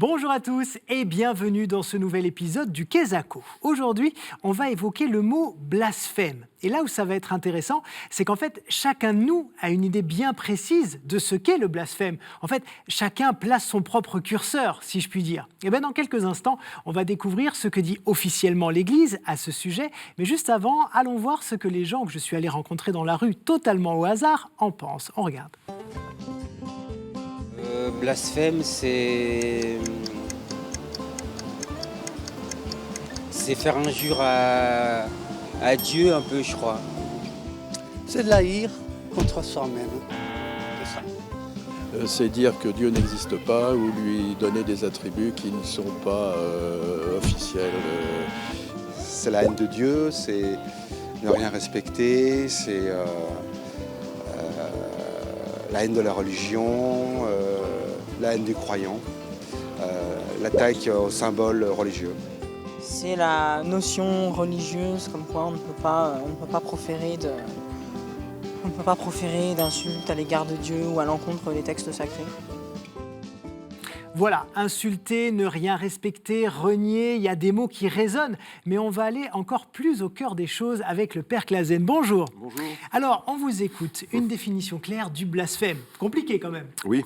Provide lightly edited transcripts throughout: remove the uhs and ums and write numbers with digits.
Bonjour à tous et bienvenue dans ce nouvel épisode du Quesaco. Aujourd'hui, on va évoquer le mot blasphème. Et là où ça va être intéressant, c'est qu'en fait, chacun de nous a une idée bien précise de ce qu'est le blasphème. En fait, chacun place son propre curseur, si je puis dire. Et bien, dans quelques instants, on va découvrir ce que dit officiellement l'Église à ce sujet. Mais juste avant, allons voir ce que les gens que je suis allé rencontrer dans la rue, totalement au hasard, en pensent. On regarde. Blasphème, c'est faire injure à Dieu un peu, je crois. C'est de la haïr contre soi-même. C'est ça. C'est dire que Dieu n'existe pas ou lui donner des attributs qui ne sont pas officiels. C'est la haine de Dieu, c'est ne rien respecter, c'est la haine de la religion, la haine des croyants, l'attaque aux symboles religieux. C'est la notion religieuse, comme quoi on ne peut pas proférer d'insultes à l'égard de Dieu ou à l'encontre des textes sacrés. Voilà, insulter, ne rien respecter, renier, il y a des mots qui résonnent, mais on va aller encore plus au cœur des choses avec le Père Clasen. Bonjour. Bonjour. Alors, on vous écoute. Une définition claire du blasphème. Compliqué quand même. Oui,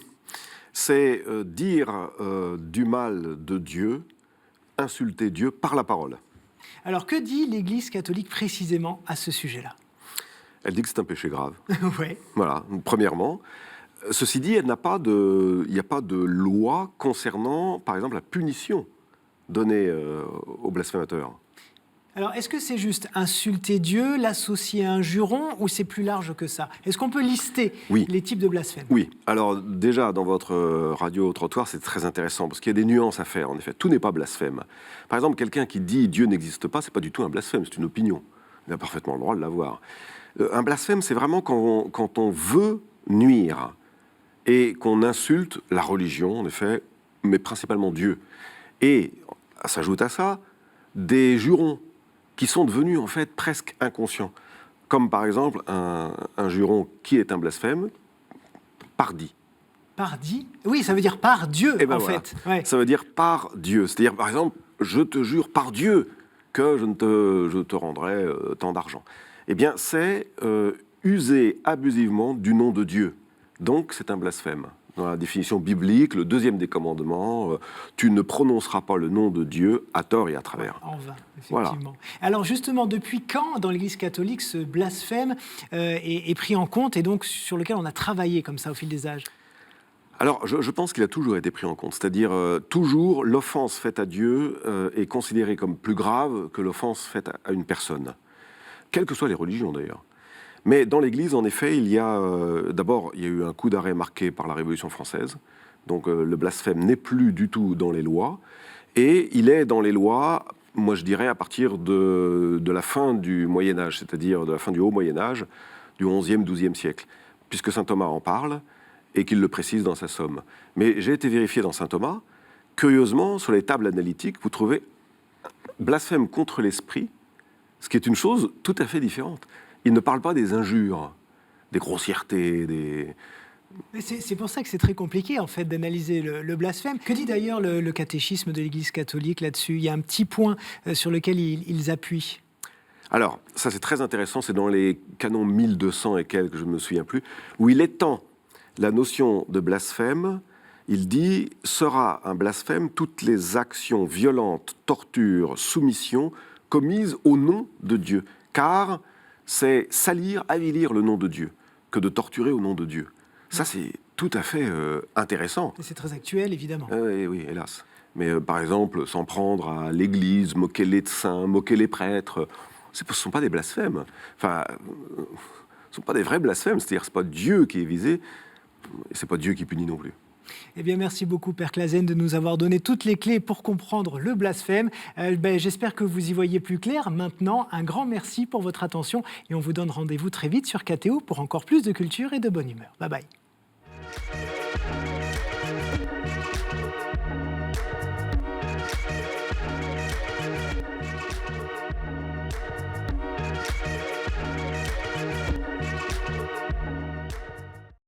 c'est dire du mal de Dieu, insulter Dieu par la parole. Alors, que dit l'Église catholique précisément à ce sujet-là? Elle dit que c'est un péché grave. Ouais. Voilà, premièrement. Ceci dit, il n'y a pas de loi concernant, par exemple, la punition donnée aux blasphémateurs. Alors, est-ce que c'est juste insulter Dieu, l'associer à un juron, ou c'est plus large que ça? Est-ce qu'on peut lister les types de blasphème? Oui. Alors, déjà, dans votre radio-trottoir, c'est très intéressant, parce qu'il y a des nuances à faire, en effet. Tout n'est pas blasphème. Par exemple, quelqu'un qui dit « Dieu n'existe pas », c'est pas du tout un blasphème, c'est une opinion. Il a parfaitement le droit de l'avoir. Un blasphème, c'est vraiment quand on veut nuire et qu'on insulte la religion, en effet, mais principalement Dieu. Et s'ajoute à ça des jurons qui sont devenus en fait presque inconscients. Comme par exemple un juron qui est un blasphème, pardi. Pardi? Oui, ça veut dire par Dieu, Et ben en voilà. fait. Ouais. Ça veut dire par Dieu. C'est-à-dire, par exemple, je te jure par Dieu que je te rendrai tant d'argent. Eh bien, c'est user abusivement du nom de Dieu. Donc, c'est un blasphème. Dans la définition biblique, le deuxième des commandements, tu ne prononceras pas le nom de Dieu à tort et à travers. En vain, effectivement. Voilà. Alors justement, depuis quand, dans l'Église catholique, ce blasphème est pris en compte et donc sur lequel on a travaillé comme ça au fil des âges? Alors, je pense qu'il a toujours été pris en compte. C'est-à-dire, toujours, l'offense faite à Dieu est considérée comme plus grave que l'offense faite à une personne. Quelles que soient les religions, d'ailleurs. Mais dans l'Église, en effet, il y a eu un coup d'arrêt marqué par la Révolution française. Donc le blasphème n'est plus du tout dans les lois. Et il est dans les lois, moi je dirais, à partir de la fin du Moyen-Âge, c'est-à-dire de la fin du Haut Moyen-Âge, du XIe, XIIe siècle, puisque saint Thomas en parle et qu'il le précise dans sa somme. Mais j'ai été vérifié dans saint Thomas. Curieusement, sur les tables analytiques, vous trouvez blasphème contre l'esprit, ce qui est une chose tout à fait différente. Il ne parle pas des injures, des grossièretés, des... C'est pour ça que c'est très compliqué, en fait, d'analyser le blasphème. Que dit d'ailleurs le catéchisme de l'Église catholique là-dessus? Il y a un petit point sur lequel ils appuient. Alors, ça c'est très intéressant, c'est dans les canons 1200 et quelques, je ne me souviens plus, où il étend la notion de blasphème. Il dit « sera un blasphème toutes les actions violentes, tortures, soumissions commises au nom de Dieu. » Car c'est salir, avilir le nom de Dieu, que de torturer au nom de Dieu. Ça, c'est tout à fait intéressant. Et c'est très actuel, évidemment. Oui, hélas. Mais par exemple, s'en prendre à l'Église, moquer les saints, moquer les prêtres, ce ne sont pas des blasphèmes. Enfin, ce ne sont pas des vrais blasphèmes. C'est-à-dire que ce n'est pas Dieu qui est visé, et ce n'est pas Dieu qui punit non plus. Eh bien, merci beaucoup, Père Clasen, de nous avoir donné toutes les clés pour comprendre le blasphème. J'espère que vous y voyez plus clair. Maintenant, un grand merci pour votre attention et on vous donne rendez-vous très vite sur KTO pour encore plus de culture et de bonne humeur. Bye bye.